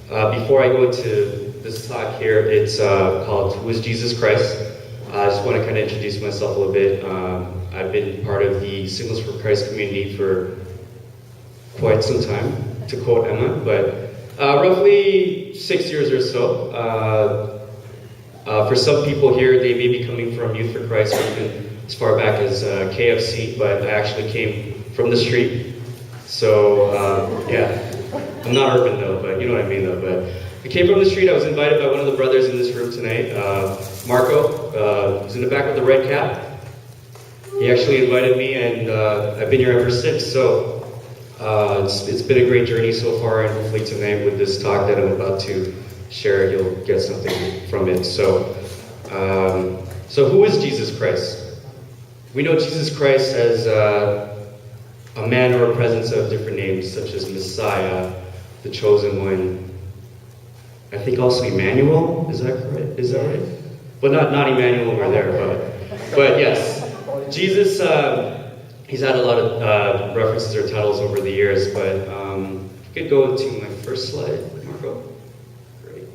Before I go into this talk here, it's called Who is Jesus Christ? I just want to kind of introduce myself a little bit. I've been part of the Signals for Christ community for quite some time, to quote Emma, but roughly 6 years or so. For some people here, they may be coming from Youth for Christ, or even as far back as KFC, but I actually came from the street. So, yeah. I'm not urban though, but you know what I mean though. But I came from the street. I was invited by one of the brothers in this room tonight, Marco, who's in the back with the red cap. He actually invited me, and I've been here ever since. So it's been a great journey so far, and hopefully tonight with this talk that I'm about to share, you'll get something from it. So who is Jesus Christ? We know Jesus Christ as a man or a presence of different names, such as Messiah, the Chosen One. I think also Emmanuel. Is that correct? Is that right? But not Emmanuel over there. But yes, Jesus. He's had a lot of references or titles over the years. But if you could go to my first slide, Marco. Great.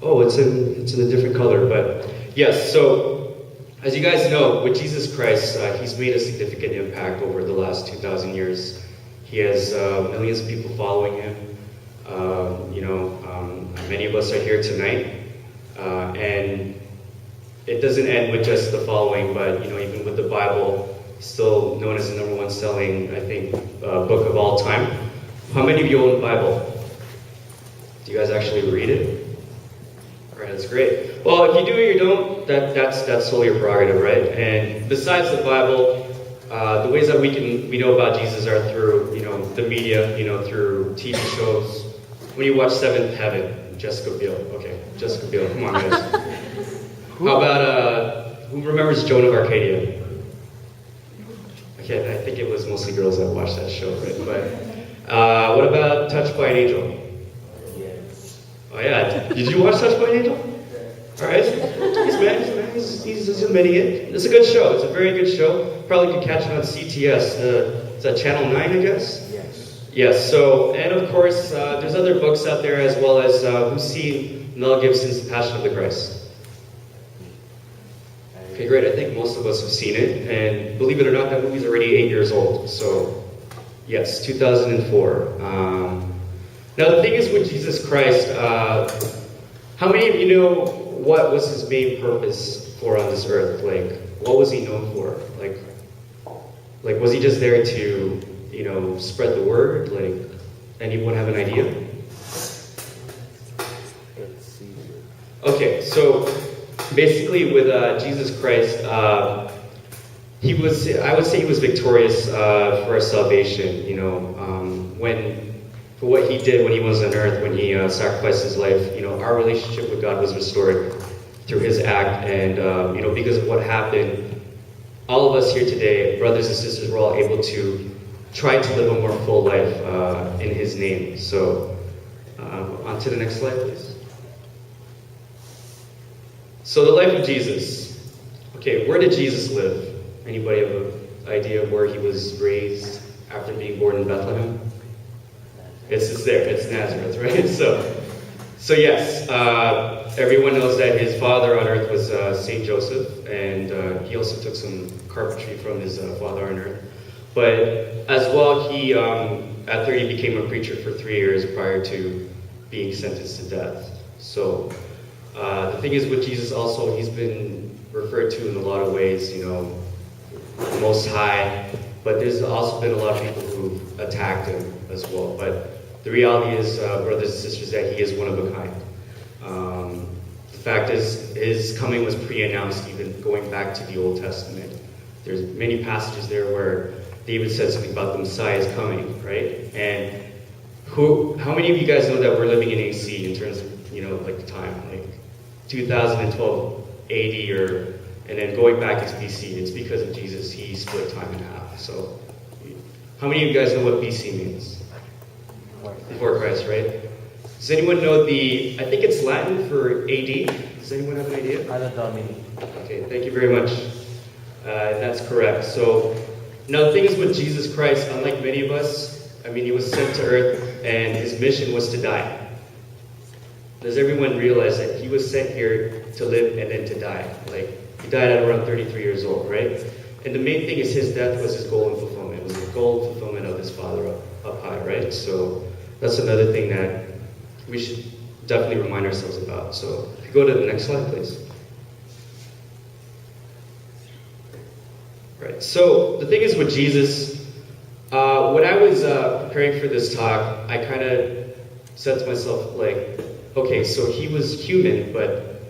Oh, it's in a different color. But yes. So as you guys know, with Jesus Christ, he's made a significant impact over the last 2,000 years. He has millions of people following him. Many of us are here tonight. And it doesn't end with just the following, but even with the Bible, still known as the #1 selling, I think, book of all time. How many of you own the Bible? Do you guys actually read it? All right, that's great. Well, if you do or you don't, that's solely your prerogative, right? And besides the Bible, the ways that we know about Jesus are through the media, through TV shows. When you watch Seventh Heaven, Jessica Biel. Okay, Jessica Biel. Come on, guys. How about who remembers Joan of Arcadia? Okay, I think it was mostly girls that watched that show, right? But what about Touched by an Angel? Yes. Oh yeah, did you watch Touched by an Angel? All right, he's admitting it. It's a good show. It's a very good show. Probably could catch it on CTS. Is that Channel 9, I guess? Yes. Yes. So, and of course, there's other books out there as well as who's seen Mel Gibson's The Passion of the Christ? Okay, great. I think most of us have seen it, and believe it or not, that movie's already 8 years old. So, yes, 2004. Now, the thing is with Jesus Christ, how many of you know what was his main purpose for on this earth? Like, what was he known for? Like, was he just there to, spread the word? Like, anyone have an idea? Okay, so basically with Jesus Christ, I would say he was victorious for our salvation. For what he did when he was on earth, when he sacrificed his life, our relationship with God was restored through his act, and because of what happened, all of us here today, brothers and sisters, were all able to try to live a more full life in his name. So, on to the next slide, please. So, the life of Jesus. Okay, where did Jesus live? Anybody have an idea of where he was raised after being born in Bethlehem? It's there. It's Nazareth, right? So yes, everyone knows that his father on earth was Saint Joseph, and he also took some carpentry from his father on earth. But as well, he at 30 became a preacher for 3 years prior to being sentenced to death. So the thing is with Jesus also, he's been referred to in a lot of ways, Most High, but there's also been a lot of people who've attacked him as well. But the reality is, brothers and sisters, that he is one of a kind. The fact is, his coming was pre-announced even going back to the Old Testament. There's many passages there where David said something about the Messiah is coming, right? And how many of you guys know that we're living in AC in terms of, like time, like 2012 AD and then going back into BC? It's because of Jesus. He split time in half. So how many of you guys know what BC means? Before Christ, right? Does anyone know I think it's Latin for AD? Does anyone have an idea? Anno Domini. Okay, thank you very much. That's correct. So, now the thing is with Jesus Christ, unlike many of us, he was sent to earth and his mission was to die. Does everyone realize that he was sent here to live and then to die? Like, he died at around 33 years old, right? And the main thing is his death was his goal and fulfillment. It was the goal and fulfillment of his Father up high, right? So that's another thing that we should definitely remind ourselves about. So if you go to the next slide, please. Right, so the thing is with Jesus, when I was preparing for this talk, I kind of said to myself, like, okay, so he was human, but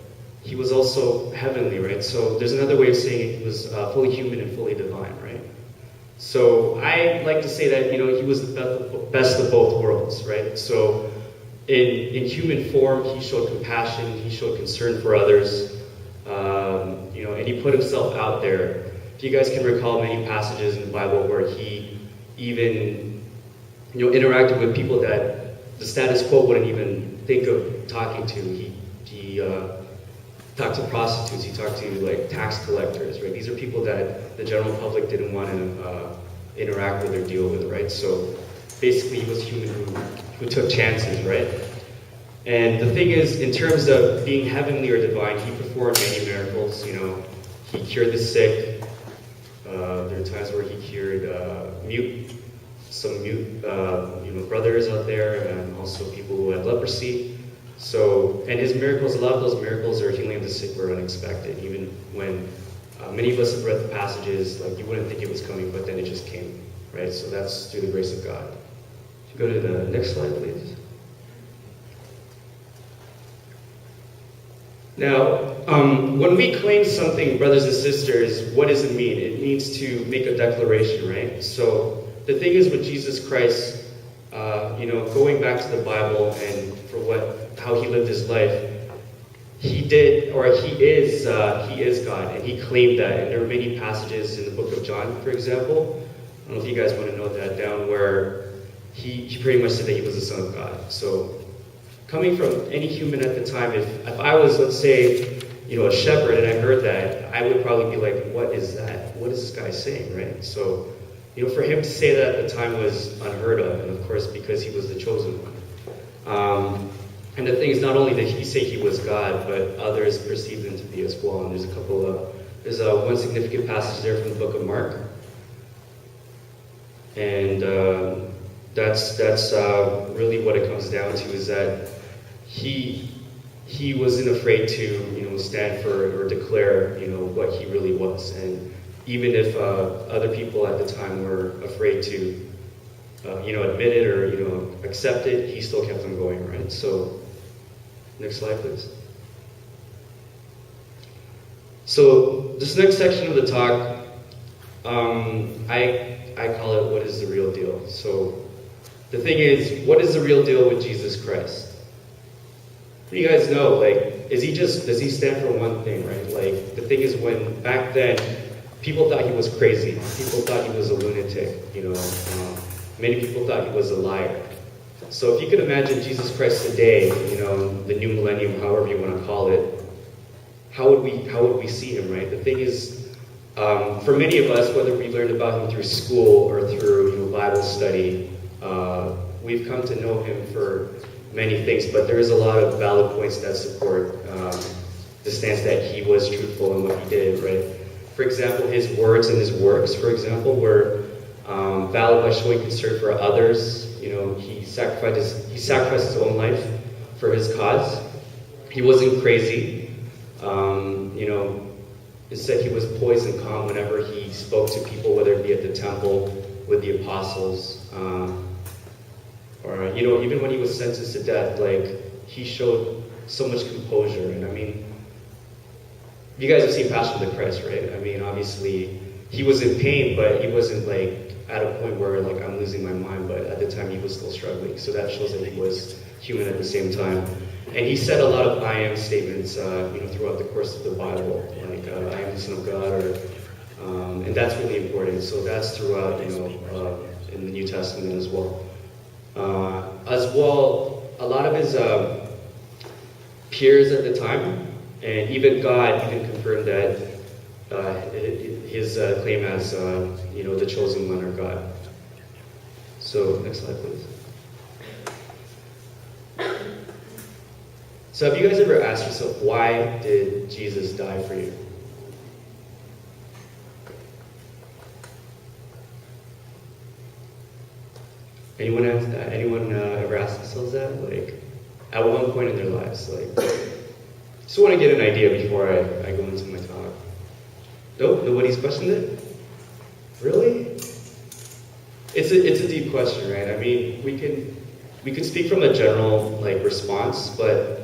he was also heavenly, right? So there's another way of saying it. He was fully human and fully divine, right? So I like to say that, he was the best of both worlds, right? So in human form, he showed compassion, he showed concern for others, and he put himself out there. If you guys can recall many passages in the Bible where he even, interacted with people that the status quo wouldn't even think of talking to. He talked to prostitutes, he talked to like tax collectors, right? These are people that the general public didn't want to interact with or deal with, right? So basically he was a human who took chances, right? And the thing is, in terms of being heavenly or divine, he performed many miracles. He cured the sick. There are times where he cured some mute brothers out there, and also people who had leprosy. So, and his miracles, a lot of those miracles are healing of the sick were unexpected. Even when many of us have read the passages, like you wouldn't think it was coming, but then it just came, right? So that's through the grace of God. If you go to the next slide, please. Now, when we claim something, brothers and sisters, what does it mean? It means to make a declaration, right? So the thing is with Jesus Christ, going back to the Bible and for how he lived his life, he is God, and he claimed that. And there are many passages in the book of John, for example. I don't know if you guys want to note that down, where he pretty much said that he was the Son of God. So coming from any human at the time, if I was, let's say, a shepherd and I heard that, I would probably be like, what is that? What is this guy saying, right? So, for him to say that at the time was unheard of, and of course, because he was the chosen one. And the thing is, not only did he say he was God, but others perceived him to be as well. And there's one significant passage there from the book of Mark. And that's really what it comes down to, is that he wasn't afraid to stand for or declare what he really was. And even if other people at the time were afraid to admit it or accept it, he still kept on going, right? So next slide, please. So this next section of the talk, I call it, what is the real deal? So the thing is, what is the real deal with Jesus Christ? You guys know, like, does he stand for one thing, right? Like, the thing is, when back then, people thought he was crazy. People thought he was a lunatic, many people thought he was a liar. So if you could imagine Jesus Christ today, the new millennium, however you want to call it, how would we see him, right? The thing is, for many of us, whether we learned about him through school or through Bible study, we've come to know him for many things, but there is a lot of valid points that support the stance that he was truthful in what he did, right? For example, his words and his works, for example, were valid by showing concern for others. He sacrificed his own life for his cause. He wasn't crazy. It said he was poised and calm whenever he spoke to people, whether it be at the temple, with the apostles, or even when he was sentenced to death, like, he showed so much composure. And I mean, you guys have seen Passion of the Christ, right? I mean, obviously, he was in pain, but he wasn't like at a point where like I'm losing my mind. But at the time, he was still struggling. So that shows that he was human at the same time. And he said a lot of I am statements, throughout the course of the Bible, like I am the Son of God, and that's really important. So that's throughout, in the New Testament as well. A lot of his peers at the time, and even God even confirmed that his claim as the chosen one or God. So next slide, please. So have you guys ever asked yourself, why did Jesus die for you? Anyone ever asked themselves that? Like, at one point in their lives, like, just want to get an idea before I go into my talk. Nope, nobody's questioned it? Really? It's a deep question, right? I mean, we can speak from a general like response, but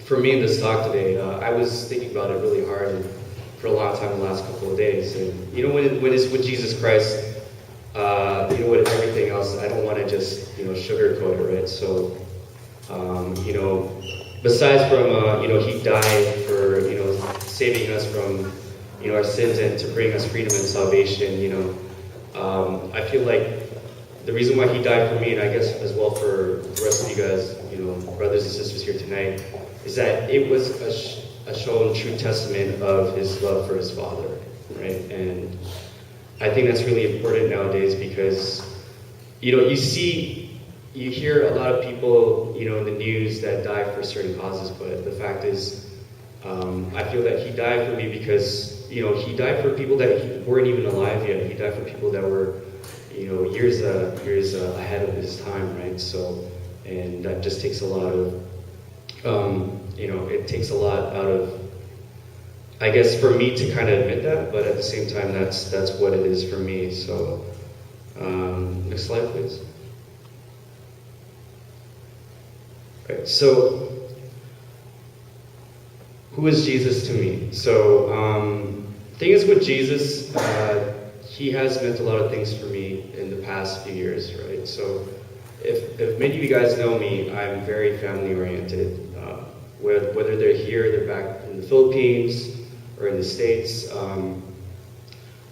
for me in this talk today, I was thinking about it really hard and for a long time the last couple of days. And you know, when it's with Jesus Christ, you know, with everything else, I don't want to just, you know, sugarcoat it, right? So, you know, besides from, you know, he died for, you know, saving us from, you know, our sins and to bring us freedom and salvation, you know, I feel like the reason why he died for me, and I guess as well for the rest of you guys, you know, brothers and sisters here tonight, is that it was a shown true testament of his love for his Father, right? And I think that's really important nowadays because, you know, you hear a lot of people, you know, in the news that die for certain causes, but the fact is, I feel that he died for me because, you know, he died for people that weren't even alive yet. He died for people that were, you know, years ahead of his time, right? So, and that just takes a lot of, you know, it takes a lot out of, I guess, for me to kind of admit that, but at the same time, that's what it is for me. So, next slide, please. Right, so, who is Jesus to me? So, the thing is with Jesus, he has meant a lot of things for me in the past few years, right? So, if many of you guys know me, I'm very family-oriented. Whether they're here, they're back in the Philippines, or in the States.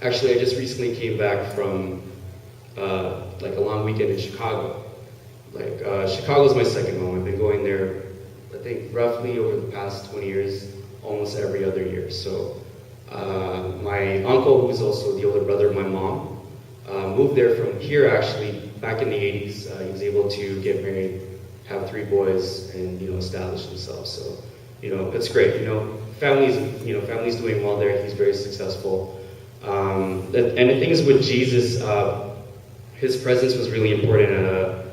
Actually, I just recently came back from like a long weekend in Chicago. Like, Chicago's my second home. I've been going there, I think, roughly over the past 20 years, almost every other year. So, my uncle, who's also the older brother of my mom, moved there from here actually back in the 80s. He was able to get married, have 3 boys, and, you know, establish himself. So, you know, it's great. You know, family's doing well there. He's very successful. And the thing is with Jesus, his presence was really important at a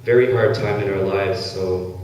very hard time in our lives. So,